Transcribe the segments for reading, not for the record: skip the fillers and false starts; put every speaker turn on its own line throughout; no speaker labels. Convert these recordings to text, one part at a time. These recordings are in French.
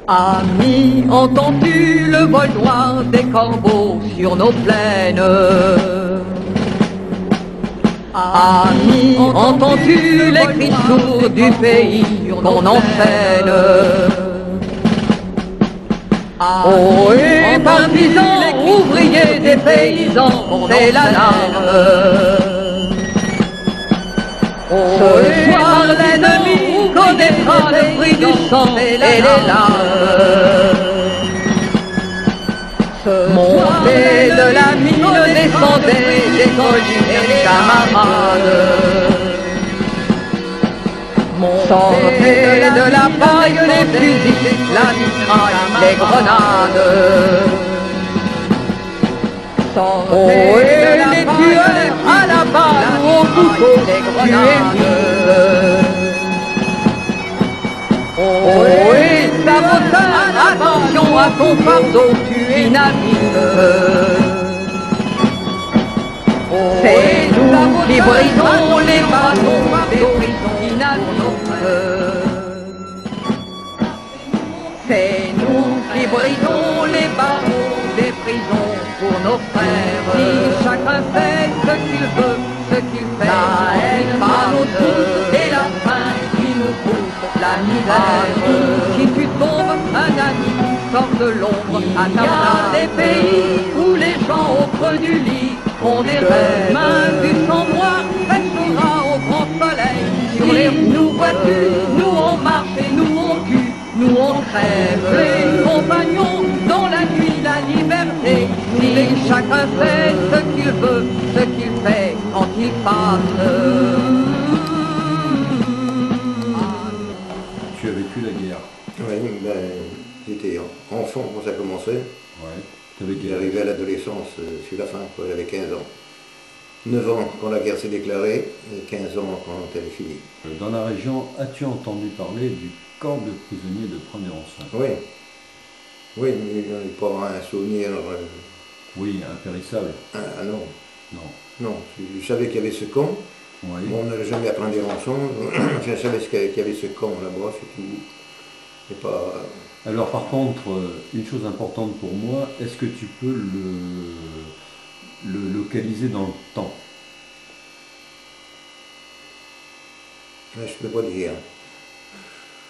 Ami, entends-tu le vol noir des corbeaux sur nos plaines? Ami, entends-tu les cris sourds du pays qu'on enchaîne? Oh, et partisans, ouvriers des paysans, c'est l'alarme. Ce soir l'ennemi connaîtra le prix du sang et les larmes. Montez de la mine, descendez des collines et les camarades. Sortez de la paille les fusils, la mitraille, les grenades. Oh, et les tueurs à la balle ou au couteau, les grenades. Oh, et saboteur, attention à ton fardeau, tu inhabites. C'est nous qui brisons les bateaux des prisons inhabites. C'est nous qui brisons les bateaux des prisons pour nos frères. Si chacun fait ce qu'il veut, ce qu'il fait, la haine va nous tous et la faim qui nous coûte la misère. Si tu tombes un ami, sors de l'ombre à ta place. Des pays où les gens au creux du lit font des rêves. Main du sang noir pêchera au grand soleil. Sur les nous vois-tu, nous on marche et nous on tue, nous on crève. Les compagnons dans la nuit, la liberté. Si chacun fait ce qu'il veut, ce qu'il fait quand il passe.
Tu as vécu la guerre?
Oui, ben, j'étais enfant quand ça commençait.
Ouais.
J'arrivais à l'adolescence sur la fin, quoi. J'avais 15 ans. 9 ans quand la guerre s'est déclarée et 15 ans quand elle est finie.
Dans la région, as-tu entendu parler du camp de prisonniers de Prenay-en-Saint?
Oui. Oui, mais j'en ai pas un souvenir.
Oui, impérissable.
Ah non.
Non.
Non, je savais qu'il y avait ce camp.
Oui.
Bon, on n'allait jamais apprendre des rançons. Je savais qu'il y avait ce camp là-bas, c'est tout. Et pas...
Alors par contre, une chose importante pour moi, est-ce que tu peux le localiser dans le temps?
Je ne peux pas dire.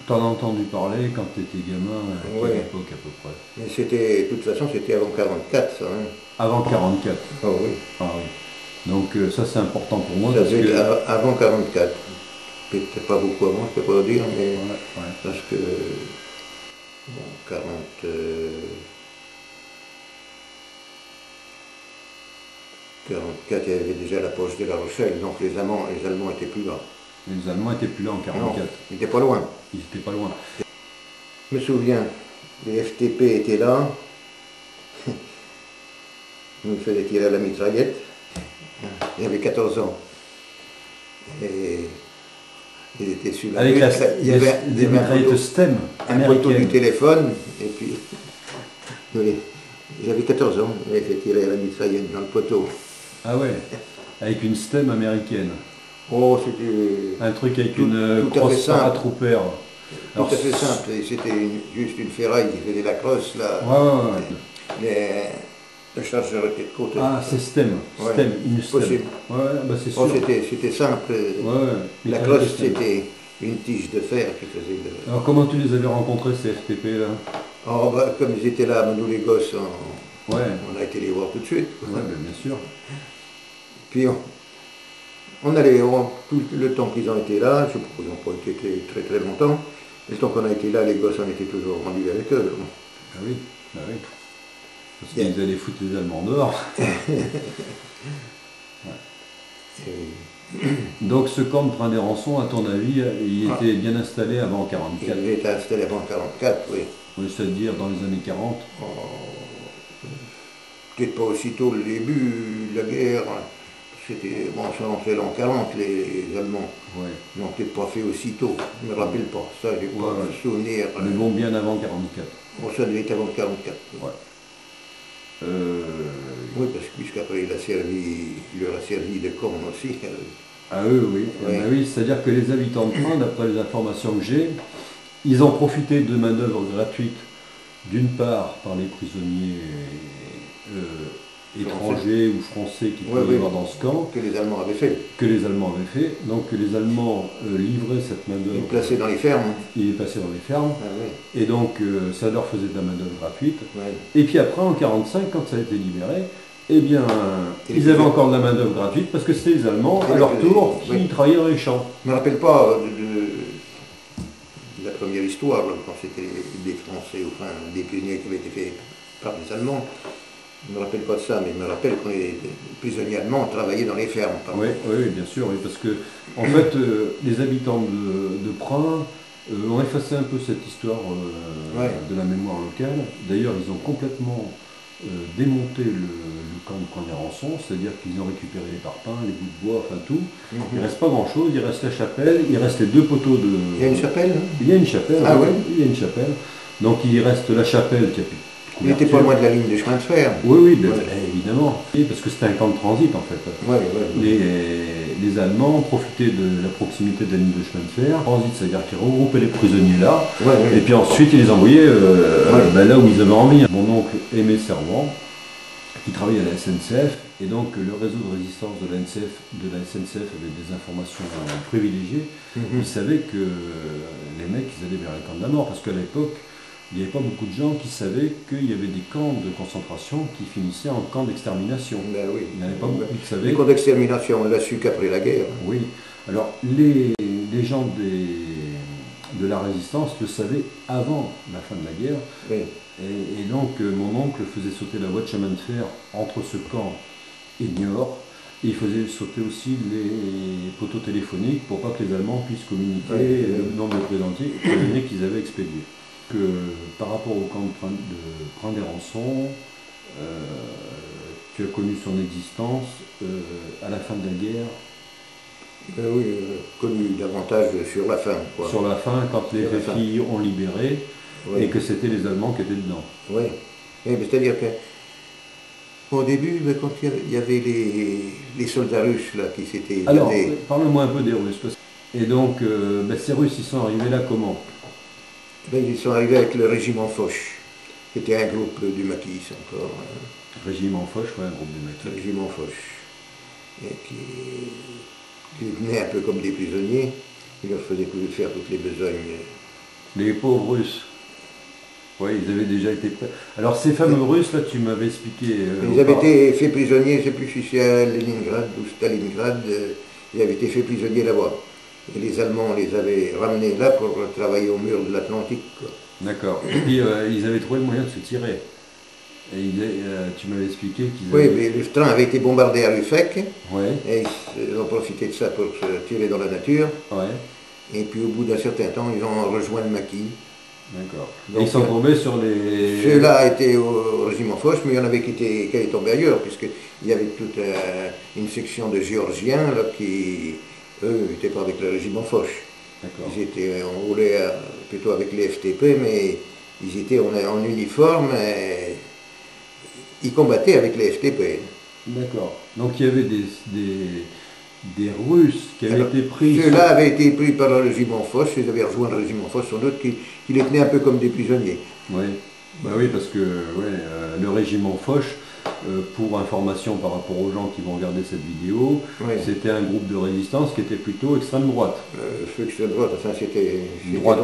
T'en as entendu parler quand tu étais gamin, à
Oui.
quelle époque à peu près?
Mais c'était, de toute façon, c'était avant 44, ça. Hein.
Avant 44.
Oh oui.
Ah oui. Donc ça c'est important pour moi
Ça
parce
devait
que...
être avant 44. Peut-être pas beaucoup avant, je ne peux pas dire, mais
Ouais.
parce que bon, 40, 44, il y avait déjà la poche de La Rochelle, donc les Allemands n'étaient plus là.
Les Allemands étaient plus là en 44.
Non, ils n'étaient pas loin.
Ils étaient pas loin.
Je me souviens, les FTP étaient là, ils nous faisaient tirer à la mitraillette. J'avais 14 ans. Et ils étaient sur la
Avec
rue.
des mitraillettes STEM
un poteau du
américaines.
téléphone, et puis j'avais 14 ans, j'avais fait tirer à la mitraillette dans le poteau.
Ah ouais, avec une STEM américaine.
Oh, c'était
Un truc avec
tout
une
à fait
crosse
simple.
paratrooper.
Tout à fait simple, et c'était juste une ferraille qui faisait la crosse là.
Ouais.
Mais le chargeur était de côté.
Ah, c'est STEM.
Ouais,
STEM, une STEM.
possible.
Ouais, bah c'est sûr.
Oh, c'était simple.
Ouais.
La crosse, c'était une tige de fer qui faisait le...
Alors comment tu les avais rencontrés ces FTP là?
Oh, bah, comme ils étaient là, nous les gosses,
Ouais.
on a été les voir tout de suite.
Ouais, bien sûr.
Puis on allait, tout le temps qu'ils ont été là, je sais pas, ils n'ont pas été très très longtemps, le temps qu'on a été là, les gosses, on était toujours rendus avec eux.
Ah oui. Parce qu'ils allaient foutre les Allemands dehors. Ouais. Donc ce camp de Prin-des-Rançons, à ton avis, il était bien installé avant 1944?
Il était installé avant 1944, oui.
Oui, c'est-à-dire dans les années 40?
Peut-être pas aussitôt le début de la guerre. C'était, bon, ça en fait l'an 40, les Allemands.
Ouais.
Ils n'ont peut-être pas fait aussitôt. Je ne me rappelle pas. Ça, j'ai pas de souvenir.
Mais bon, bien avant 1944.
Bon, ça devait être avant 1944.
Ouais.
Oui, parce que puisqu'après il leur a servi de camp aussi.
Ah eux, oui.
Ouais.
Ben oui, c'est-à-dire que les habitants de Prin, d'après les informations que j'ai, ils ont profité de main-d'œuvre gratuite, d'une part par les prisonniers étrangers ou français qui pouvaient y avoir dans ce camp,
que les Allemands avaient fait.
Donc que les Allemands livraient cette main-d'œuvre.
Ils plaçaient dans les fermes.
Ils les passaient dans les fermes.
Ah, oui.
Et donc ça leur faisait de la main-d'œuvre gratuite.
Ouais.
Et puis après, en 1945, quand ça a été libéré, eh bien, ils avaient encore de la main-d'œuvre gratuite parce que c'était les Allemands, à leur tour, qui travaillaient dans les champs.
Je ne me rappelle pas de la première histoire, là, quand c'était des Français, enfin des prisonniers qui avaient été faits par les Allemands. Je ne me rappelle pas de ça, mais je me rappelle que les prisonniers allemands travaillaient dans les fermes.
Oui, bien sûr, oui, parce que en fait, les habitants de Prin ont effacé un peu cette histoire de la mémoire locale. D'ailleurs, ils ont complètement démonté le camp de Prin-des-Rançons, c'est-à-dire qu'ils ont récupéré les parpaings, les bouts de bois, enfin tout. Il ne reste pas grand-chose, il reste la chapelle, il reste les deux poteaux de...
Il y a une chapelle, hein?
Il y a une chapelle,
ah, oui.
Il y a une chapelle. Donc il reste la chapelle qui a pu...
Il n'était pas loin de la ligne de chemin de fer.
Oui, ben, évidemment. Parce que c'était un camp de transit en fait. Les Allemands profitaient de la proximité de la ligne de chemin de fer. Transit, c'est-à-dire qu'ils regroupaient les prisonniers là. Et puis ensuite ils les envoyaient là où ils avaient envie. Mon oncle Aimé Servant, qui travaillait à la SNCF, et donc le réseau de résistance de la SNCF avait des informations privilégiées. Il savait que les mecs ils allaient vers les camps de la mort, parce qu'à l'époque, il n'y avait pas beaucoup de gens qui savaient qu'il y avait des camps de concentration qui finissaient en camps d'extermination.
Ben oui.
Il n'y en avait pas beaucoup qui savaient.
Les camps d'extermination, on l'a su qu'après la guerre.
Oui. Alors, les gens de la résistance le savaient avant la fin de la guerre.
Oui.
Et donc, mon oncle faisait sauter la voie de chemin de fer entre ce camp et Niort. Et il faisait sauter aussi les poteaux téléphoniques pour pas que les Allemands puissent communiquer le nombre de prisonniers qu'ils avaient expédiés. Que par rapport au camp de Prin-des-Rançons, tu as connu son existence à la fin de la guerre.
Oui, connu davantage sur la fin. Quoi.
Sur la fin, quand les filles ont libéré et que c'était les Allemands qui étaient dedans.
Oui, c'est-à-dire qu'au début, quand il y avait les soldats russes là, qui s'étaient...
Alors, parle-moi un peu des Russes. Et donc, ces Russes, ils sont arrivés là comment?
Ils sont arrivés avec le régiment Foch, qui était un groupe du Maquis encore.
Régiment Foch, oui, un groupe du Maquis.
Le régiment Foch. Et qui les tenait un peu comme des prisonniers, ils leur faisaient faire toutes les besognes.
Les pauvres Russes. Oui, ils avaient déjà été prêts. Alors ces fameux Russes, là, tu m'avais expliqué...
ils avaient été faits prisonniers, je ne sais plus si c'est à Leningrad ou Stalingrad, ils avaient été faits prisonniers là-bas. Et les Allemands les avaient ramenés là pour travailler au mur de l'Atlantique.
D'accord. Et puis ils avaient trouvé le moyen de se tirer. Et tu m'avais expliqué qu'ils
avaient... Oui, mais le train avait été bombardé à Ruffec.
Ouais.
Et ils ont profité de ça pour se tirer dans la nature.
Ouais.
Et puis au bout d'un certain temps, ils ont rejoint le Maquis.
D'accord. Ils sont tombés sur les...
Ceux-là étaient au régiment Foch, mais il y en avait qui étaient tombés ailleurs, puisqu'il y avait toute une section de Géorgiens là, qui... Eux, n'étaient pas avec le régiment Foch. Ils étaient, on roulait plutôt avec les FTP, mais ils étaient en uniforme, et ils combattaient avec les FTP. D'accord.
Donc il y avait des Russes qui avaient été pris...
Ceux-là avaient été pris par le régiment Foch, ils avaient rejoint le régiment Foch, sans doute, qui les tenaient un peu comme des prisonniers.
Oui, oui, parce que le régiment Foch, pour information par rapport aux gens qui vont regarder cette vidéo, c'était un groupe de résistance qui était plutôt extrême droite.
Extrême droite, enfin c'était droite.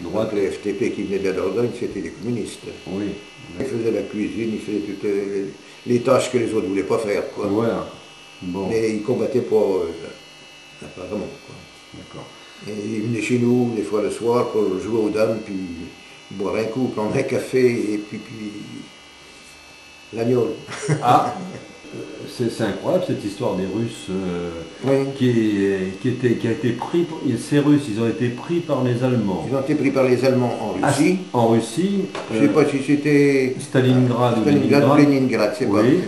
Droite. Les FTP qui venaient de la Dordogne, c'était des communistes.
Oui.
Ils faisaient la cuisine, ils faisaient toutes les tâches que les autres ne voulaient pas faire. Quoi.
Voilà. Bon.
Mais ils combattaient pas apparemment.
D'accord.
Et ils venaient chez nous, des fois le soir, pour jouer aux dames, puis boire un coup, prendre un café, et puis l'agneau.
Ah, C'est incroyable cette histoire des Russes
Oui.
qui a été pris, ces Russes, ils ont été pris par les Allemands.
Ils ont été pris par les Allemands en Russie.
En Russie.
Je ne sais pas si c'était
Stalingrad ou
Leningrad, c'est pas.
Oui.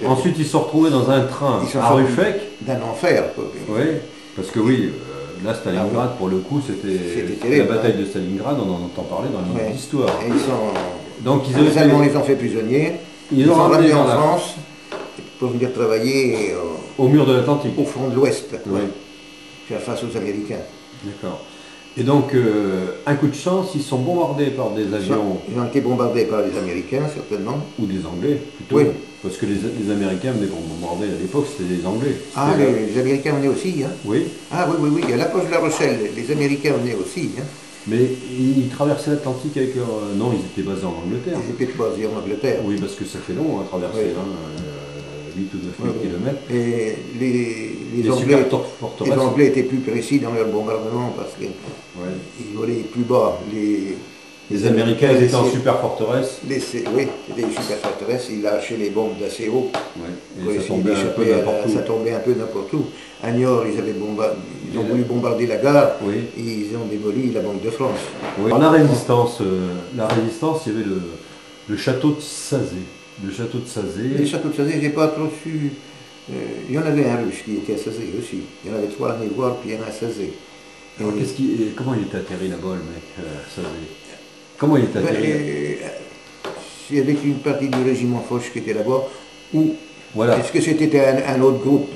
Ensuite, ils se sont retrouvés dans un train à Ruffec.
D'un enfer, quoi.
Oui, parce que oui, là, Stalingrad, pour le coup, c'était la bataille de Stalingrad, on en entend parler dans les livres d'histoire.
Donc, les Allemands les ont fait prisonniers. Ils ont ramenés en France pour venir travailler
au mur de l'Atlantique.
Au front de l'Ouest,
oui.
Faire face aux Américains.
D'accord. Et donc, un coup de chance, ils sont bombardés par des avions.
Ils ont été bombardés par les Américains, certainement.
Ou des Anglais, plutôt.
Oui.
Parce que les Américains venaient pour bombarder à l'époque, c'était les Anglais.
Ah, les Américains venaient aussi, hein.
Oui.
Ah oui, à l'approche de La Rochelle, les Américains venaient aussi, hein.
Mais ils traversaient l'Atlantique avec leur... Non, ils étaient basés en Angleterre.
Ils étaient basés en Angleterre.
Oui, parce que ça fait long à traverser, 8 ou 9 km.
Et les Anglais étaient plus précis dans leur bombardement parce qu'ils volaient plus bas.
Les Américains étaient en super forteresse.
Oui, c'était une super forteresse. Ils lâchaient les bombes d'assez haut.
Et ça tombait un peu n'importe où.
Ça tombait un peu n'importe où. À Niort, ils ont voulu bombarder la gare. Et ils ont démoli la Banque de France.
Oui. Dans la résistance, il y avait le château de Sazé. Le château de Sazé.
Le château de Sazé, je n'ai pas trop su. Il y en avait un russe qui était à Sazé aussi. Il y en avait 3 à Névoire, puis il y en a à Sazé.
Alors, comment il est atterri là-bas, le mec, Sazé? Comment il est atterri?
Il y avait une partie du régiment Foch qui était là-bas.
Voilà.
Est-ce que c'était un autre groupe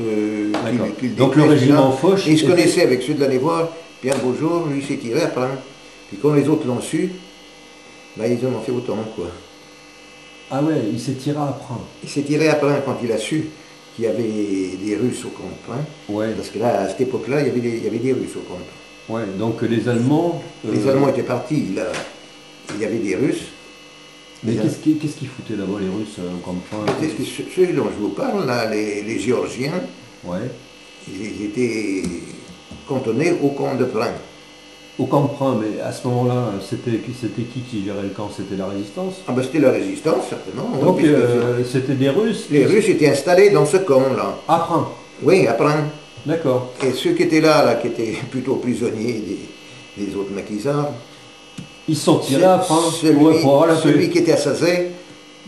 qui
donc le régiment Foch.
Il se connaissait avec ceux de la Névoire, puis un beau jour, lui s'est tiré après. Puis quand les autres l'ont su, ben, ils en ont fait autant, quoi.
Ah ouais, il s'est tiré à Prin.
Il s'est tiré à Prin quand il a su qu'il y avait des Russes au camp de Prin.
Ouais.
Parce que là, à cette époque-là, il y avait des Russes au camp de Prin.
Ouais, donc les Allemands...
Les Allemands étaient partis, là. Il y avait des Russes.
Mais qu'est-ce qu'ils foutaient là-bas, les Russes, au camp de Prin?
Ceux dont je vous parle, là, les Géorgiens, ils étaient cantonnés au camp de Prin.
Au camp de Prin, mais à ce moment-là, c'était qui gérait le camp? C'était la résistance?
Ah ben c'était la résistance, certainement.
Donc c'était des Russes?
Les Russes étaient installés dans ce camp-là.
À Prin?
Oui, à Prin.
D'accord.
Et ceux qui étaient là, qui étaient plutôt prisonniers des autres maquisards,
ils sont tirés à Prin?
Celui qui était à Sazé,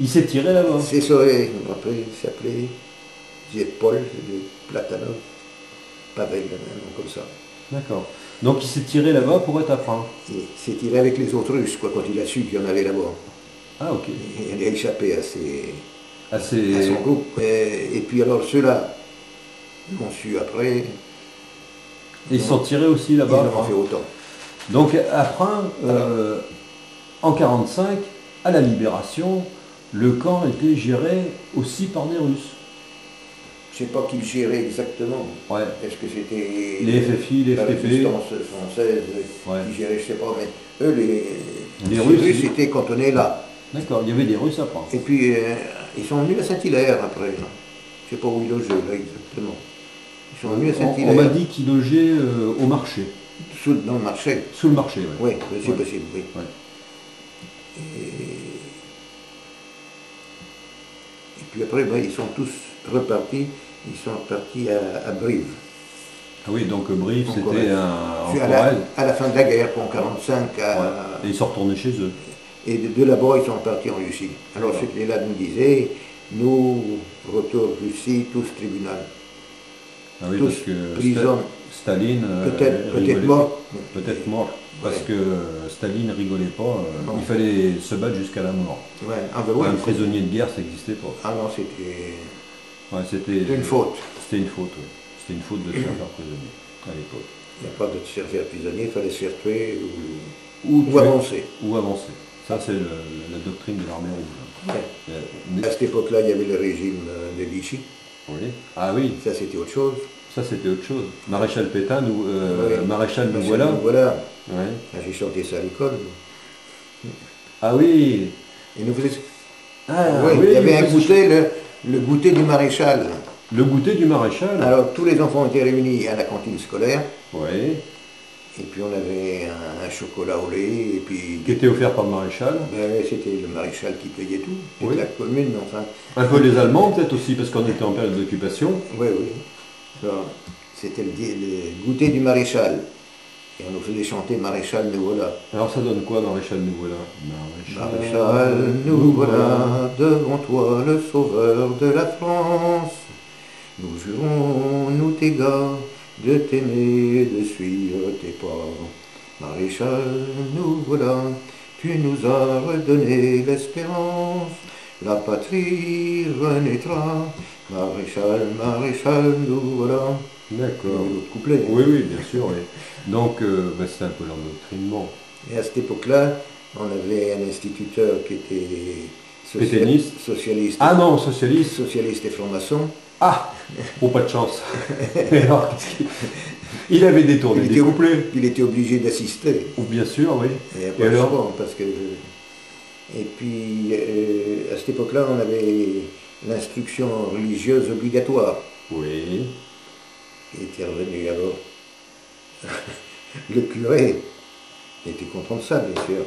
il s'est tiré là-bas?
C'est ça, après il s'appelait Paul Platanov, Pavel, un nom comme ça.
D'accord. Donc il s'est tiré là-bas pour être à Prin?
Il s'est tiré avec les autres Russes, quoi, quand il a su qu'il y en avait là-bas.
Ah ok.
Il a échappé à son groupe. Et puis alors ceux-là l'ont su après.
Et ils sont tirés aussi là-bas?
Ils en ont fait autant.
Donc à Prin, en 1945, à la Libération, le camp était géré aussi par des Russes.
Je ne sais pas qui le gérait exactement.
Ouais.
Est-ce que c'était
les FFI, les
la
FTP,
résistance française qui gérait, je ne sais pas, mais eux, les
Russes
étaient cantonnés là.
D'accord, il y avait des Russes à Prin.
Et puis, ils sont venus à Saint-Hilaire après. Je ne sais pas où ils logeaient là exactement. Ils sont venus à Saint-Hilaire.
On m'a dit qu'ils logeaient au marché.
Dans le marché.
Sous le marché, oui.
Oui, c'est possible, oui.
Ouais.
Et puis après, ben, ils sont tous repartis. Ils sont repartis à Brive.
Ah oui, donc Brive, c'était
à la fin de la guerre, en 1945.
Et ils sont retournés chez eux.
Et de là-bas, ils sont repartis en Russie. Alors ceux qui étaient là nous disaient, nous, retour Russie, tous tribunal.
Ah oui,
tous
parce que
prison.
Staline
peut-être mort.
Peut-être mort, parce que Staline rigolait pas, il fallait se battre jusqu'à la mort.
Ouais. Ah ben ouais,
un prisonnier de guerre, ça n'existait pas.
Ah non, c'était...
Ouais, c'était
une faute.
C'était une faute, oui. C'était une faute de se faire prisonnier, à l'époque.
Il n'y a pas de se faire prisonnier, il fallait se faire tuer ou avancer.
Ou avancer. Ça, c'est la doctrine de l'armée rouge.
Ouais. À cette époque-là, il y avait le régime de Vichy.
Oui. Ah oui.
Ça, c'était autre chose.
Ça, c'était autre chose. Maréchal Pétain, Maréchal nous voilà.
Voilà.
Ouais.
J'ai chanté ça à l'école.
Ah oui.
Et nous faisions...
oui,
il y avait un goûter, le goûter du maréchal.
Le goûter du maréchal.
Alors tous les enfants étaient réunis à la cantine scolaire.
Oui.
Et puis on avait un chocolat au lait, et puis...
Qui était offert par le maréchal.
Ben, c'était le maréchal qui payait tout, c'était
Oui.
la commune, enfin...
Un peu les Allemands peut-être aussi, parce qu'on était en période d'occupation.
Oui, oui. C'était le goûter du maréchal. Et on nous faisait chanter Maréchal, nous voilà.
Alors ça donne quoi, Maréchal, nous voilà?
Maréchal, nous voilà, devant toi le sauveur de la France. Nous jurons, nous tes gars, de t'aimer et de suivre tes pas. Maréchal, nous voilà, tu nous as redonné l'espérance. La patrie renaîtra. Maréchal, maréchal, nous voilà.
D'accord.
L'autre couplet.
Oui, oui, bien sûr. Oui. Donc, c'est un peu l'endoctrinement.
Et à cette époque-là, on avait un instituteur qui était socialiste.
Ah non, socialiste.
Socialiste et franc-maçon.
Ah, oh, pas de chance. Alors, il avait détourné des couplets.
Il était obligé d'assister.
Bien sûr, oui.
Et alors parce que... Et puis, à cette époque-là, on avait l'instruction religieuse obligatoire.
Oui.
Il était revenu alors. Le curé était content de ça, bien sûr.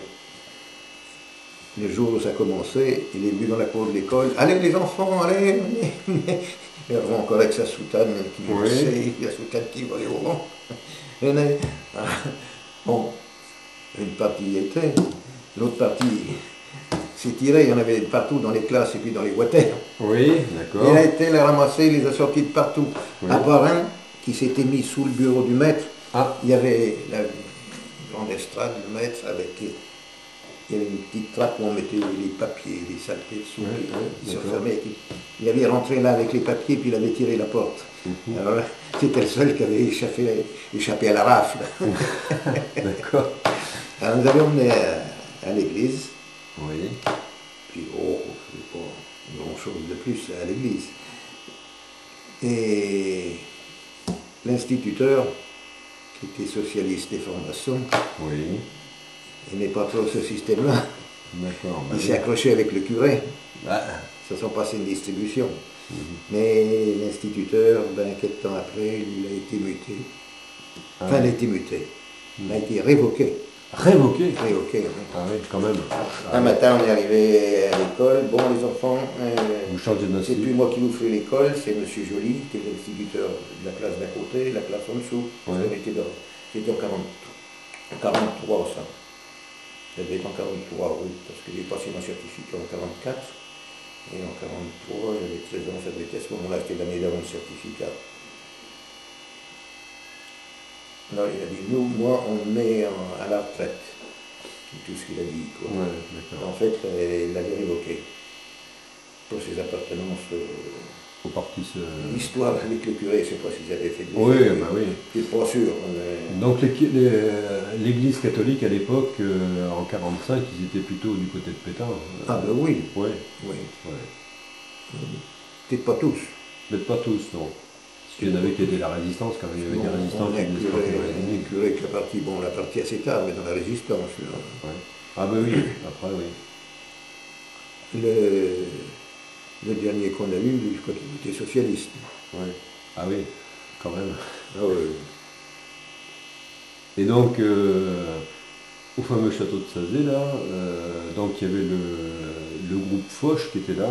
Le jour où ça commençait, il est venu dans la cour de l'école. Allez les enfants, allez, venez. Il avait encore avec sa soutane qui glissait, la soutane qui volait au vent. Bon, une partie y était, l'autre partie s'est tirée, il y en avait partout dans les classes et puis dans les water.
Oui, d'accord.
Il a été les ramasser, il les a sortis de partout. Oui. À part un qui s'était mis sous le bureau du maître. Ah. Il y avait la grande estrade, le maître, avec... Il y avait une petite trappe où on mettait les papiers, les saletés dessous, il se refermait. Il avait rentré là avec les papiers, puis il avait tiré la porte. Alors c'était le seul qui avait échappé à la rafle.
D'accord.
Alors nous avions emmené à l'église.
Oui.
Puis, pas grand-chose de plus à l'église. Et l'instituteur, qui était socialiste et franc-maçon,
oui.
Il n'est pas trop ce système-là.
D'accord.
Il s'est accroché avec le curé.
Ah.
Ça s'est passé une distribution. Mais l'instituteur, quelques temps après, il a été muté. Enfin, il a été muté. Il a été révoqué.
Révoqué?
Révoqué, oui.
Ah oui, quand même.
Un matin, on est arrivé à l'école. Bon, les enfants,
vous changez
c'est plus moi qui vous fais l'école, c'est M. Joly, qui est l'instituteur de la classe d'à côté, la classe en dessous. C'était en 43, ça. Ça devait être en 43, oui, parce que j'ai passé mon certificat en 44, et en 43, j'avais 13 ans, ça devait être à ce moment-là, c'était l'année d'avant le certificat. Alors il a dit, moi, on met à la retraite. C'est tout ce qu'il a dit, quoi.
Ouais,
en fait, il l'avait révoqué pour ses appartenances
au parti.
L'histoire avec le curé, je ne sais pas s'ils avaient fait des...
Oui, oui.
Je ne suis pas sûr.
Donc l'église catholique à l'époque, en 45, ils étaient plutôt du côté de Pétain.
Ah ben oui.
Oui.
Peut-être pas tous.
Peut-être pas tous, non. Parce qu'il y en avait qui étaient la résistance, quand il y avait des résistants qui étaient
les curés avec la partie assez tard, mais dans la résistance.
Ouais. Ah ben oui, après oui.
Le dernier qu'on a eu, je crois qu'il était socialiste.
Oui. Ah oui, quand même.
Ah oui.
Et donc, au fameux château de Sazé, là, donc il y avait le groupe Foch qui était là,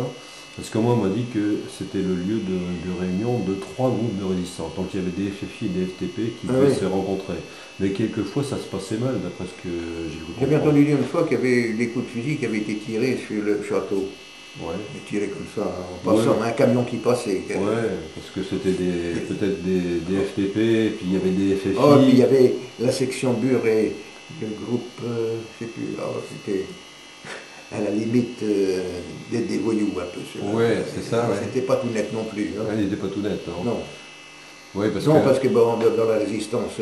parce que moi, on m'a dit que c'était le lieu de réunion de 3 groupes de résistants. Donc il y avait des FFI et des FTP qui pouvaient se rencontrer. Mais quelquefois, ça se passait mal, d'après ce que j'ai compris.
J'avais entendu dire une fois qu'il y avait des coups de fusil qui avaient été tirés sur le château.
Ouais.
Et tirés comme ça, en passant, un camion qui passait.
Ouais, parce que c'était peut-être des FTP, et puis il y avait des FFI.
Oh, puis il y avait la section Bure et le groupe, je ne sais plus, c'était à la limite des voyous un peu.
Ouais, c'est ça, ouais.
C'était pas tout net non plus. Hein.
Ouais, il n'était pas tout net, non.
Non.
Ouais,
parce que bon, dans la résistance,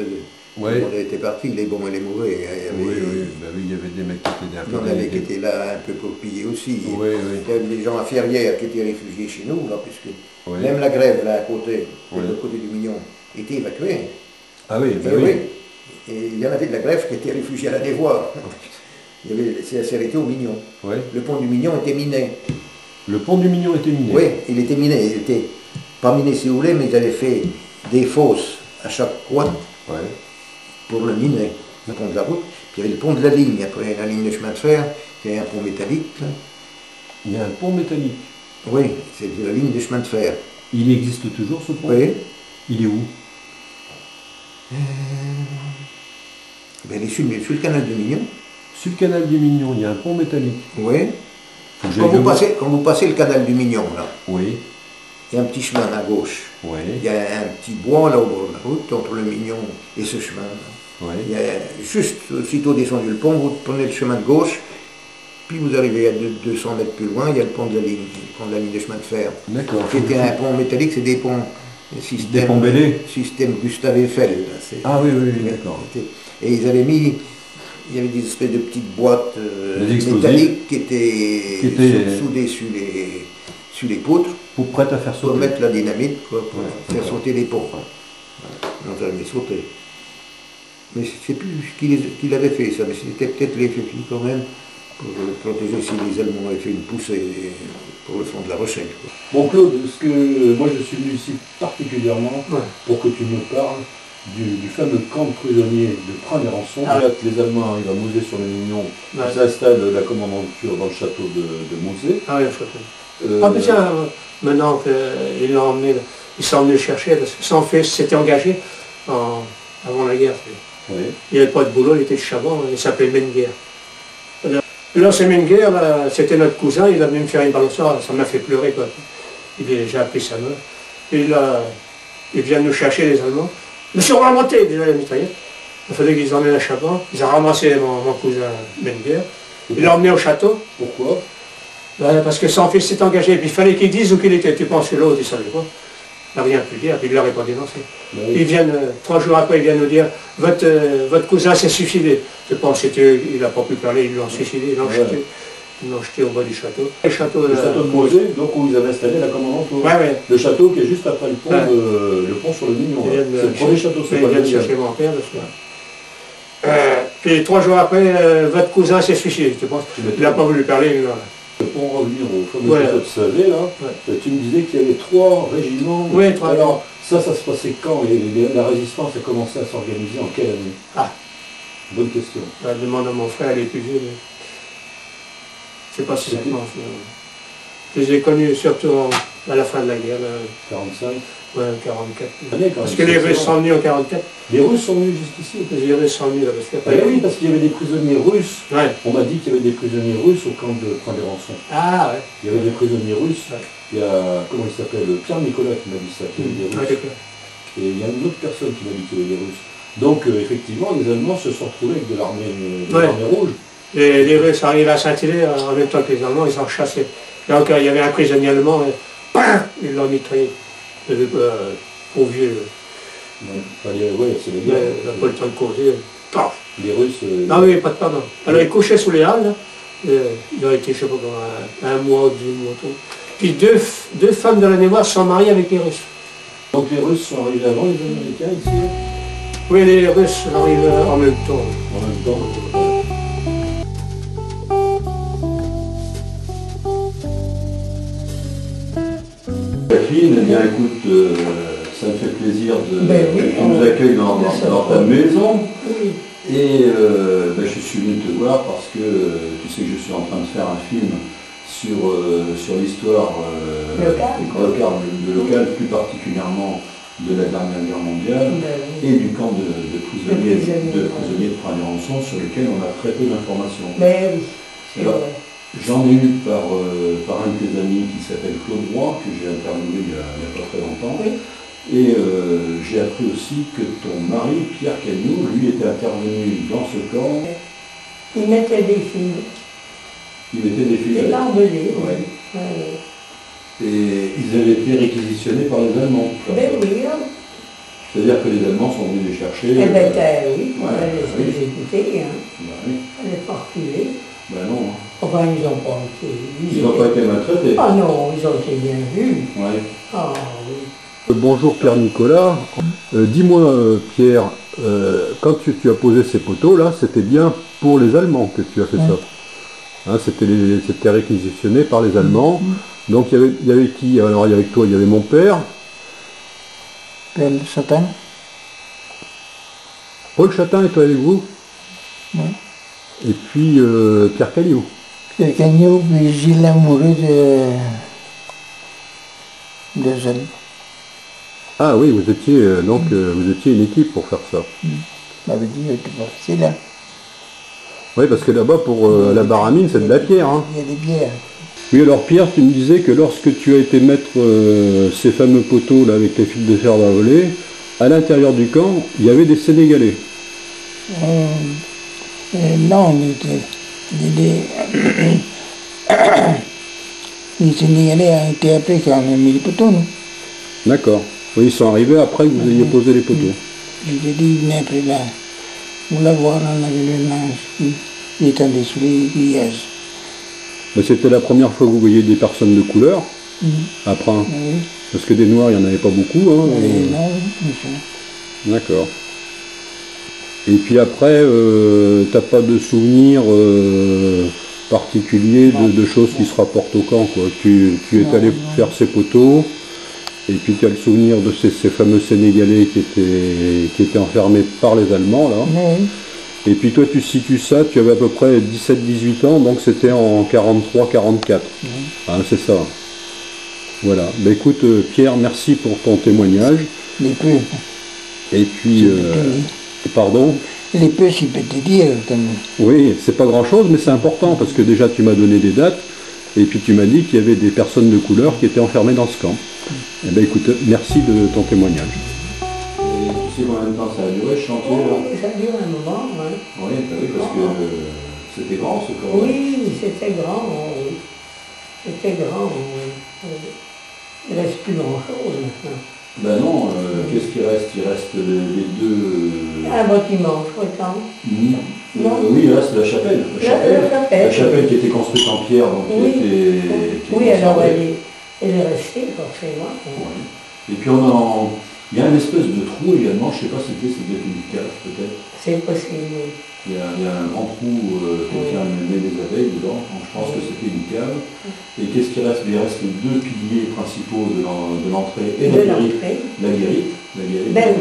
on était partis, les bons et les mauvais.
Il y avait des mecs qui étaient derrière.
Il y en avait qui étaient là un peu pour piller aussi.
Oui.
Il y avait des gens à Ferrières qui étaient réfugiés chez nous, là, puisque même la grève, là, à côté, de l'autre côté du Mignon, était évacuée.
Ah oui,
oui. Et il y en avait de la grève qui étaient réfugiés à la Dévoire. C'est arrêté au Mignon.
Ouais.
Le pont du Mignon était miné.
Le pont du Mignon était miné?
Oui, il était miné. Il était pas miné si vous voulez, mais ils avaient fait des fosses à chaque coin.
Ouais.
pour le minet, le pont de la route. Puis il y avait le pont de la ligne, après la ligne de chemin de fer, il y a un pont métallique. Là.
Il y a un pont métallique.
Oui, c'est la ligne de chemin de fer.
Il existe toujours ce pont?
Oui.
Il est où?
Ben, il est sur le canal du Mignon.
Sur le canal du Mignon, il y a un pont métallique.
Oui. Quand vous passez le canal du Mignon, là,
oui.
il y a un petit chemin à gauche.
Oui.
Il y a un petit bois là au bord de la route, entre le Mignon et ce chemin.
Oui.
Il y a juste, aussitôt descendu le pont, vous prenez le chemin de gauche, puis vous arrivez à 200 mètres plus loin, il y a le pont de la ligne, de chemin de fer.
D'accord.
C'était un pont métallique, c'est des ponts système Gustave Eiffel. Là,
ah oui, d'accord.
Et ils avaient mis, il y avait des espèces de petites boîtes métalliques qui étaient soudées sur les poutres.
Pour prêtes à faire sauter.
Pour mettre la dynamite, quoi, pour faire sauter les ponts. Voilà. On a jamais sauté. Mais je ne sais plus qui l'avait fait ça, mais c'était peut-être les FFI quand même, pour protéger si les Allemands avaient fait une poussée pour le fond de la Rochelle. Quoi.
Bon Claude, moi je suis venu ici particulièrement pour que tu me parles du fameux camp de prisonniers de Prin-des-Rançons. Les Allemands arrivent à Mouzé-sur-le-Mignon, ils installent la commandanture dans le château de Mouzé.
Ah oui, le château. Ah mais tiens, maintenant qu'ils l'ont emmené, ils sont venus le chercher, parce que son fils s'était engagé avant la guerre.
Oui.
Il n'avait pas de boulot, il était de Chabon, il s'appelait Menguer. Là, c'est Menguer, c'était notre cousin, il a venu me faire une balançoire, ça m'a fait pleurer quoi. J'ai appris sa mère. Et là, il vient nous chercher les Allemands. Ils sont remontés déjà les mitraillettes. Il fallait qu'ils emmènent à Chabon. Ils ont ramassé mon cousin Menguer. Ils l'ont emmené au château.
Pourquoi?
Parce que son fils s'est engagé, puis il fallait qu'il dise où qu'il était. Tu penses que l'autre, il ne savait pas. Il n'a rien pu dire, puis il ne l'aurait pas dénoncé. Ils viennent, 3 jours après, ils viennent nous dire votre cousin s'est suicidé. Je pense qu'il n'a pas pu parler, ils l'ont suicidé, ils l'ont jeté. Ils l'ont jeté au bas du château. Le château
de Mouzé, donc où ils avaient installé la commandanture. Le château qui est juste après le pont sur le Mignon. C'est le premier château, c'est pas le
deuxième. Chercher mon père, puis 3 jours après, votre cousin s'est suicidé, je pense. Il n'a pas voulu parler.
Pour en revenir au fameux château de Savé, là, tu me disais qu'il y avait 3 régiments.
Oui, 3.
Alors, ça se passait quand? Et la résistance a commencé à s'organiser en quelle année?
Ah.
Bonne question.
Je demande à mon frère, il est plus vieux. Je ne sais pas si ça commence. Je les ai connus surtout à la fin de la guerre.
45.
Oui, 44. Parce que les Russes sont venus en 44.
Les Russes sont venus jusqu'ici?
Les Russes sont venus là.
Oui, parce qu'il y avait des prisonniers russes.
Ouais.
On m'a dit qu'il y avait des prisonniers russes au camp de Prin-des-Rançons.
Ah ouais.
Il y avait des prisonniers russes. Il y a, comment il s'appelle, Pierre Nicolas qui m'a dit ça, qu'il y avait des Russes. Et il y a une autre personne qui m'a dit qu'il y avait des Russes. Donc effectivement, les Allemands se sont retrouvés avec de l'armée rouge.
Et les Russes arrivaient à Saint-Hilaire en même temps que les Allemands, ils ont chassé. Donc il y avait un prisonnier allemand, et ils l'ont mitraillé. Au vieux.
C'est la guerre.
Il n'a pas le temps de causer. Paf.
Les Russes.
Ah oui, pas de pardon. Alors ils couchaient sous les halles, il a été, je ne sais pas comment, un mois, 2 mois, tout. Puis deux femmes de l'année noire sont mariées avec les Russes.
Donc les Russes sont arrivés avant les Américains ici?
Oui, les Russes arrivent en même temps.
En même temps. Jacqueline, eh bien écoute, ça me fait plaisir que tu nous accueilles dans ta maison.
Oui.
Et je suis venu te voir parce que tu sais que je suis en train de faire un film sur l'histoire locale, plus particulièrement de la dernière guerre mondiale et du camp de prisonniers de Prin-des-Rançons sur lequel on a très peu d'informations. J'en ai eu par un de tes amis qui s'appelle Claude Roy, que j'ai interviewé il n'y a pas très longtemps. Oui. Et j'ai appris aussi que ton mari, Pierre Cagnou, lui était intervenu dans ce camp.
Il mettait des fils.
Il mettait des fils.
Des barbelés,
oui. Et ils avaient été réquisitionnés par les Allemands.
Ben oui.
C'est-à-dire que les Allemands sont venus les chercher.
Eh bien, oui, on va les exécuter. On n'est pas reculés.
Ben non.
Enfin, ils n'ont pas été...
Ils n'ont pas été maltraités.
Ah non, ils ont été bien vus.
Ouais.
Ah oui.
Bonjour Pierre-Nicolas. Dis-moi Pierre, quand tu as posé ces poteaux là, c'était bien pour les Allemands que tu as fait ça. Hein, c'était réquisitionné par les Allemands. Donc il y avait qui? Alors il y avait toi, il y avait mon père.
Pelle Satan.
Paul Chatin est avec vous?
Oui.
Et puis Pierre Cagnot.
Pierre Cagnot, puis Gilles Amoureux de Zone.
Ah oui, vous étiez vous étiez une équipe pour faire ça.
Ça veut dire que c'est là.
Oui, parce que là-bas, pour la baramine, c'est de la pierre. Hein.
Il y a des pierres.
Oui, alors Pierre, tu me disais que lorsque tu as été mettre ces fameux poteaux là avec les fils de fer d'envolée, à l'intérieur du camp, il y avait des Sénégalais.
Non, les Sénégalais ont été appelés quand on a mis les poteaux, non?
D'accord. Oui, ils sont arrivés après que vous ayez posé les poteaux.
Je t'ai dit, ils venaient après là. Vous la voir, on avait le linge. Ils étendaient sur les grillages.
Mais c'était la première fois que vous voyez des personnes de couleur, après.
Oui.
Parce que des noirs, il n'y en avait pas beaucoup. Hein,
Non,
D'accord. Et puis après, t'as pas de souvenirs particuliers de choses qui se rapportent au camp, quoi. Tu es allé faire ces poteaux, et puis tu as le souvenir de ces fameux Sénégalais qui étaient enfermés par les Allemands, là.
Oui.
Et puis toi, tu situes ça, tu avais à peu près 17-18 ans, donc c'était en 43-44. Hein, c'est ça. Voilà. Ben écoute, Pierre, merci pour ton témoignage.
Les peu.
Et puis... pardon?
Les peu, si peut te dire, quand même.
Oui, c'est pas grand-chose, mais c'est important, parce que déjà, tu m'as donné des dates, et puis tu m'as dit qu'il y avait des personnes de couleur qui étaient enfermées dans ce camp. Eh ben écoute, merci de ton témoignage. Et tu sais combien de temps ça a duré, ce chantier, là?
Ça a duré un moment, oui.
Oui, parce que c'était grand, ce camp.
Oui, c'était grand, oui. C'était grand, oui. Il ne reste plus grand-chose maintenant.
Ben non, qu'est-ce qui reste? Il reste les deux...
Un bâtiment, je crois,
oui, il reste la chapelle. La chapelle qui était construite en pierre, donc
oui.
qui était
oui, alors elle est restée, forcément.
Ouais. Et puis il y a une espèce de trou également, je ne sais pas si c'était une cave peut-être.
C'est possible, oui.
Il y a un grand trou, quelqu'un met des abeilles dedans, donc je pense que c'était une cave. Et qu'est-ce qui reste? Il reste deux piliers principaux de l'entrée et la guérite. La guérite, est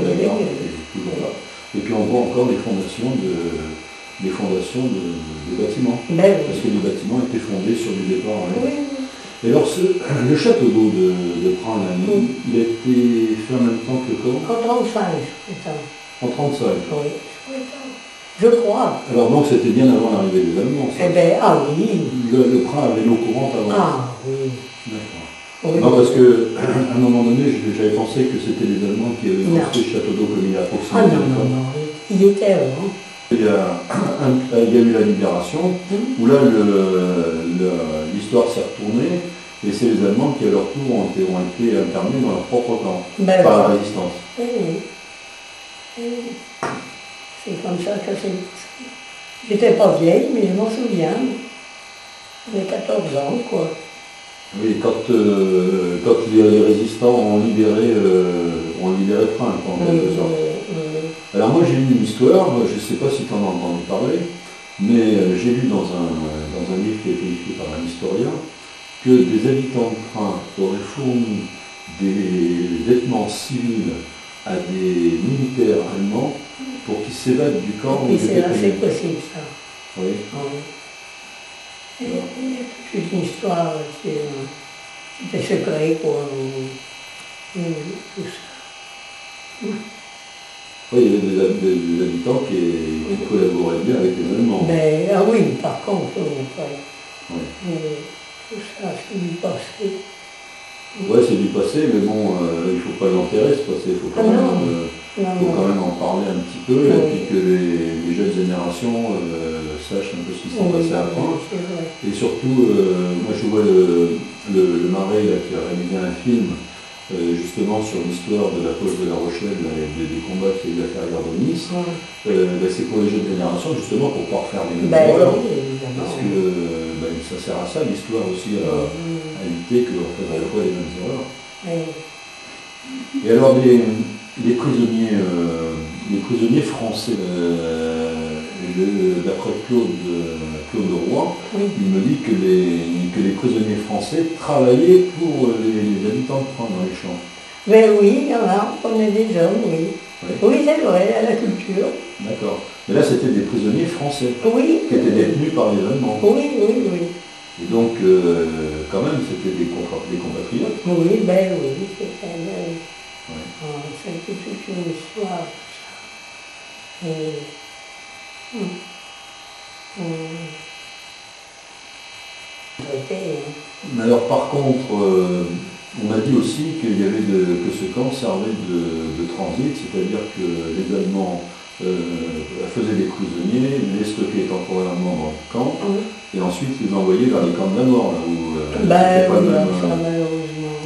toujours là. Et puis on voit encore les fondations de bâtiments. Parce que les bâtiments étaient fondés sur du départ. Hein. Oui. Et alors le château d'eau de Pran-l'Ami, il a été fait en même temps que le camp?
En 35, je crois.
En 35?
Oui, je crois. Alors
donc c'était bien avant l'arrivée des Allemands, ça?
Eh bien, ah oui.
Le Pran avait l'eau courante avant?
Ah oui.
D'accord.
Oui.
Non, parce qu'à un moment donné, j'avais pensé que c'était les Allemands qui avaient construit le château d'eau comme il est à proximité.
Ah non, il était avant.
Il y a eu la libération, où là l'histoire s'est retournée, et c'est les Allemands qui à leur tour ont été internés dans leur propre camp, par la résistance.
Oui. C'est comme ça que c'est. J'étais pas vieille, mais je m'en souviens. J'avais 14 ans, quoi.
Oui, quand les résistants ont libéré Pran, en quelque sorte. Alors moi j'ai lu une histoire, je ne sais pas si tu en as entendu parler, mais j'ai lu dans un livre qui a été écrit par un historien que des habitants de Pran auraient fourni des vêtements civils à des militaires allemands pour qu'ils s'évadent du camp.
Oui, c'est possible ça.
Oui.
Il y a toute une histoire, c'était secret, quoi, tout ça.
Oui, il y avait des habitants qui collaboraient bien avec les Allemands.
Mais, ah oui, par contre,
oui.
Tout ça, c'est du passé.
Oui, c'est du passé, mais bon, il ne faut pas l'enterrer, ce passé. Il faut quand même en parler un petit peu, et puis que les jeunes générations sachent un peu ce qui s'est passé avant. Et surtout, moi je vois le Marais là, qui a réalisé un film justement sur l'histoire de la poche de La Rochelle et des combats qu'il y a eu à l'affaire de Nice. C'est pour les jeunes générations, justement, pour pouvoir faire les mémoires. Parce que ça sert à ça, l'histoire aussi, à éviter qu'on fasse à la fois les mêmes erreurs. Et alors, les prisonniers français, d'après Claude Roy, il me dit que les prisonniers français travaillaient pour les habitants de Pran dans les champs.
Ben oui, il y en a, on est des hommes, oui. Oui, c'est vrai, à la culture.
D'accord. Mais là, c'était des prisonniers français.
Oui.
Qui étaient détenus par les Allemands.
Oui, oui, oui.
Et donc, quand même, c'était des compatriotes.
Oui, ben oui, c'était toute une histoire. Et,
Mais alors, par contre, on m'a dit aussi qu'il y avait que ce camp servait de transit, c'est-à-dire que les Allemands faisaient des prisonniers, les stockaient temporairement dans le camp, et ensuite les envoyaient vers les camps de la mort, là où
ben, pas oui, ça malheureusement,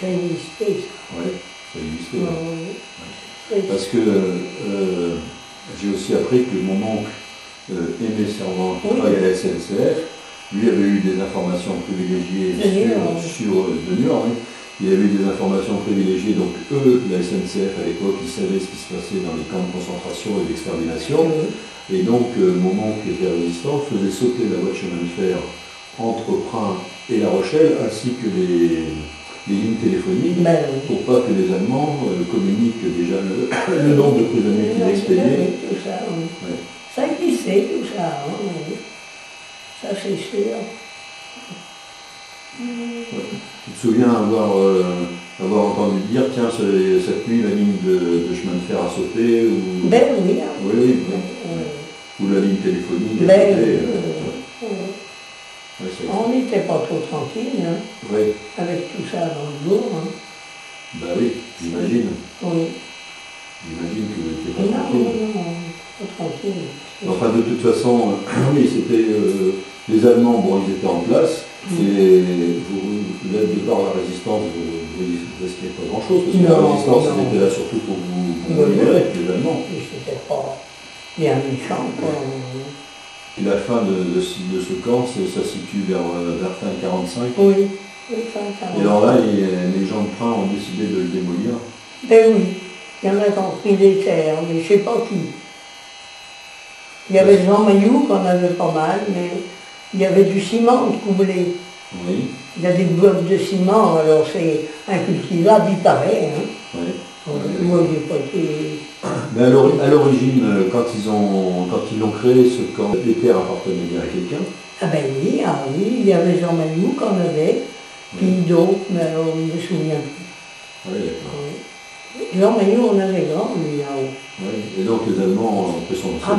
ça existait, ça.
Oui, ça existait.
Oui.
Parce que j'ai aussi appris que mon oncle Aimé Servant, qui travaillait à la SNCF, lui avait eu des informations privilégiées sur de New York. Il avait eu des informations privilégiées, donc eux, la SNCF à l'époque, ils savaient ce qui se passait dans les camps de concentration et d'extermination. Et donc mon oncle qui était résistant faisait sauter la voie de chemin de fer entre Prin et La Rochelle, ainsi que les lignes téléphoniques, pour pas que les Allemands communiquent déjà le nombre de prisonniers qu'ils expédiaient.
Tout ça, ça existait, tout ça, oui. Ça c'est sûr.
Tu te souviens avoir entendu dire, tiens, cette nuit, la ligne de chemin de fer a sauté, ou...
Ben oui.
Oui. Ou la ligne téléphonique a sauté.
On n'était pas trop tranquille, avec tout ça dans le dos.
Ben oui, j'imagine.
Oui.
J'imagine que tu n'étais pas tranquille.
Non, pas tranquille.
Enfin, de toute façon, oui, c'était... les Allemands, bon, ils étaient en place, et vous êtes de par la résistance, vous ne risquez pas grand-chose, parce que la résistance, elle était là surtout pour vous libérer, les Allemands.
C'était pas bien méchant, quoi.
Et la fin de ce camp, ça se situe vers fin 45.
Oui, fin 45.
Et alors là, les gens de Prin ont décidé de le démolir.
Ben oui, il y en a qui ont pris des terres, mais je ne sais pas qui. Il y avait Jean Mailloux qu'on avait pas mal, mais il y avait du ciment de coublé.
Oui.
Il y a des blocs de ciment, alors c'est incultivable, il paraît.
Oui.
Moi, j'ai pas été...
Mais à l'origine, quand ils ont créé ce camp, les terres appartenaient bien à quelqu'un?
Ah ben oui, il y avait Jean Mailloux qu'on avait, puis d'autres, mais alors on ne me souvient plus.
Oui, d'accord.
Oui. Jean Mailloux, on avait grand, lui, là-haut.
Oui. Et donc les Allemands ont pris son terre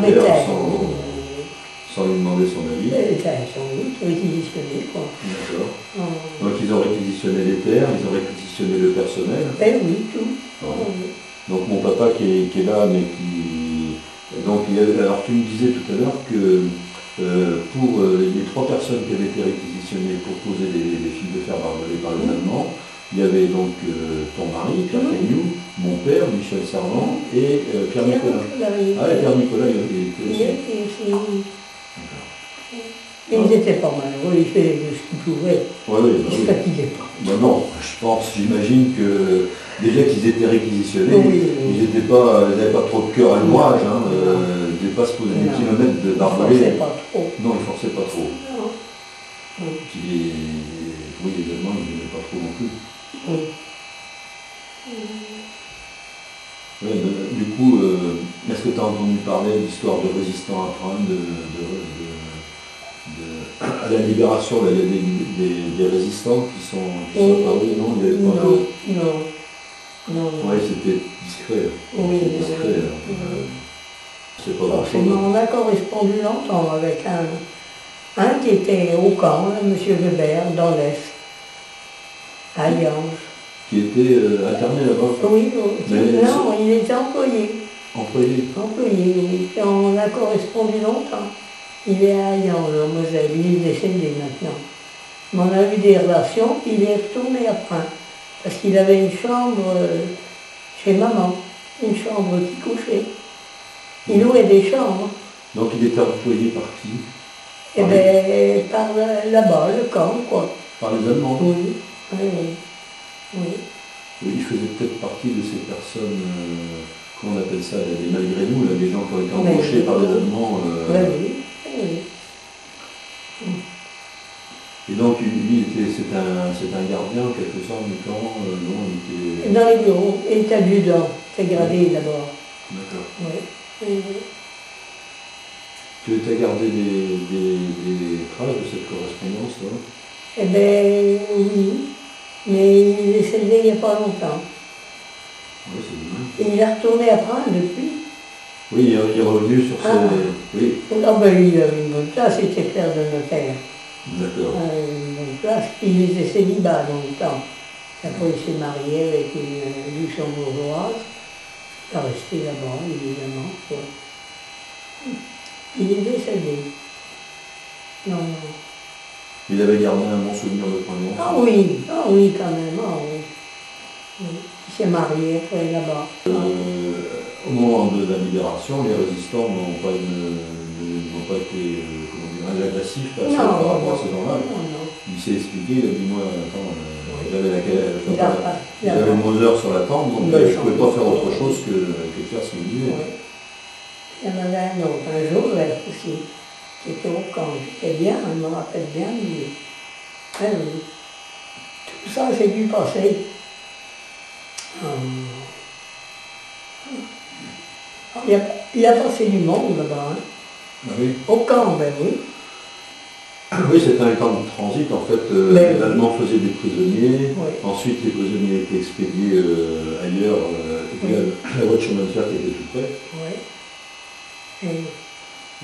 sans lui demander son avis.
Sans doute, réquisitionné, quoi.
D'accord. Donc ils ont réquisitionné les terres, ils ont réquisitionné le personnel.
Ben oui, tout.
Donc mon papa qui est là, mais qui... Donc, alors tu me disais tout à l'heure que pour les 3 personnes qui avaient été réquisitionnées pour poser des fils de fer barbelés par les Allemands, il y avait donc ton mari, Pierre Caignoux, mon père, Michel Servant, et Pierre Nicolas. Ah, et Pierre Nicolas, il était aussi.
Ils n'étaient pas malheureux, ils faisaient ce qu'ils pouvaient. Ils ne se fatiguaient pas.
Ben non, j'imagine que déjà qu'ils étaient réquisitionnés, ils n'avaient pas trop de cœur à l'ouvrage, ils ne devaient pas se poser des kilomètres de barbelés.
Ils ne forçaient pas trop.
Non, ils ne forçaient pas trop.
Non.
Puis les Allemands, ils n'aimaient pas trop non plus. Ouais, du coup, est-ce que tu as entendu parler d'histoire de résistants à Prin, à la libération, là, il y a des résistants qui sont apparus, non?
Non.
Oui, c'était discret.
Oui,
discret. C'est pas
forcément, on a correspondu longtemps avec un qui était au camp, M. Weber, dans l'Est, à Yange.
Qui était interné là-bas?
Oui, non, il était employé.
Employé,
oui. Et on a correspondu longtemps. Il est à Yange, en Moselle, il est décédé maintenant. Mais on a eu des relations, puis il est retourné à Prin. Parce qu'il avait une chambre chez maman, une chambre qui couchait. Il louait des chambres.
Donc il était employé par qui?
Eh bien, par là-bas, le camp, quoi.
Par les Allemands?
Oui.
Oui, il faisait peut-être partie de ces personnes, comment on appelle ça, des malgré nous, là, des gens qui ont été embauchés par les Allemands.
Oui.
Et donc, lui, c'est un gardien, en quelque sorte, du camp, non, il était...
Dans les bureaux, il était adjudant, c'est gradé d'abord.
D'accord.
Oui. Oui.
Tu as gardé des traces de cette correspondance, là?
Eh bien, oui, mais il est décédé il n'y a pas longtemps.
Oui, c'est bien.
Et il est retourné à Prades depuis.
Oui, il est revenu sur ses... Oui.
Ah ben, il avait une bonne place, il était clerc de notaire.
D'accord.
Une bonne place, puis il était célibat dans le temps. Après, il s'est marié avec une luxembourgeoise. Il est resté là-bas, évidemment. Quoi. Il est décédé. Non, non.
Il avait gardé un bon souvenir de Provence.
Ah oui, quand même, ah oui. Oui. Il s'est marié après là-bas.
Au moment de la libération, les résistants n'ont pas été agressifs par rapport à ces gens-là. Il s'est expliqué, il a dit moi, attends, j'avais Mozart sur la tente, donc je ne pouvais pas faire autre chose que faire ce qu'il disait.
Oui. Il y en avait un autre, un Joseph aussi, qui était au camp, qui était bien, je me rappelle bien, mais oui. Tout ça, j'ai dû passer. Il y a passé du monde là-bas. Hein.
Ah oui.
Au camp, ben oui.
Oui, c'était un camp de transit. En fait, les Allemands faisaient des prisonniers. Oui. Ensuite, les prisonniers étaient expédiés ailleurs. La voie de chemin de fer qui était tout près.
Oui. Et...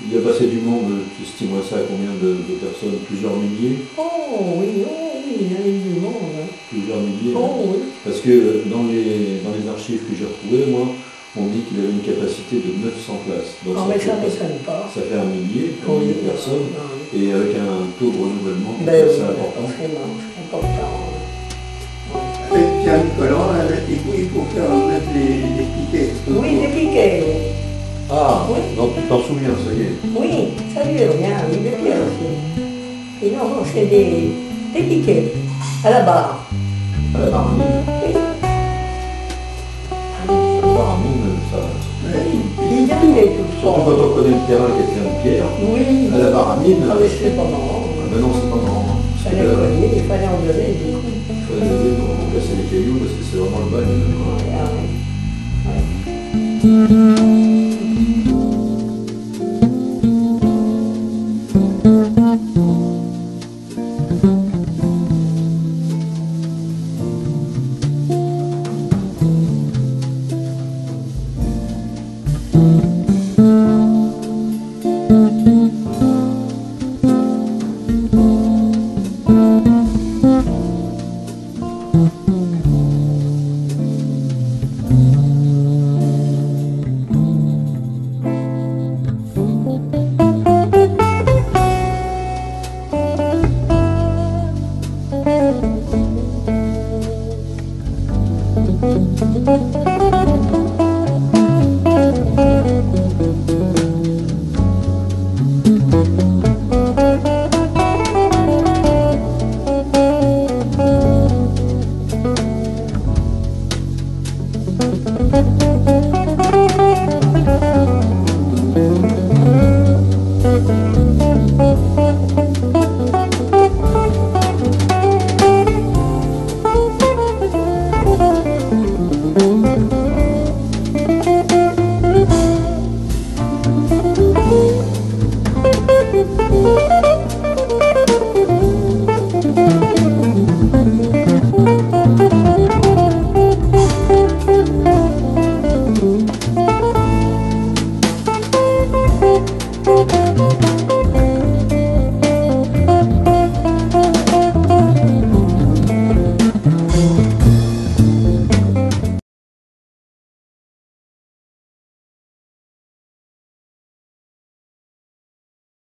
Il y a passé du monde, tu estimes ça à combien de personnes? Plusieurs milliers?
Oh oui, il y avait du monde. Hein.
Plusieurs milliers.
Oh oui.
Parce que dans les archives que j'ai retrouvées, moi, on dit qu'il avait une capacité de 900 places. Donc
mais ça ne m'étonne pas.
Ça fait un millier de personnes, et avec un taux de renouvellement qui est assez important.
C'est important.
Avec Pierre-Nicolas, il faut faire mettre les piquets.
Oui, des piquets, oui.
Ah,
oui.
Donc tu t'en souviens, ça y est.
Oui, ça lui revient, oui, de Pierre aussi. Et non, c'est des piquets, à la barre.
À la barre.
Oui.
Il
y avait tout ça.
Surtout quand on connaît le terrain qui est plein de pierre,
oui.
À la baramine.
Ah mais c'est pas marrant.
Mais non, c'est pas marrant.
Il fallait en donner du coup.
Il fallait lever pour casser les cailloux parce que c'est vraiment le bagne.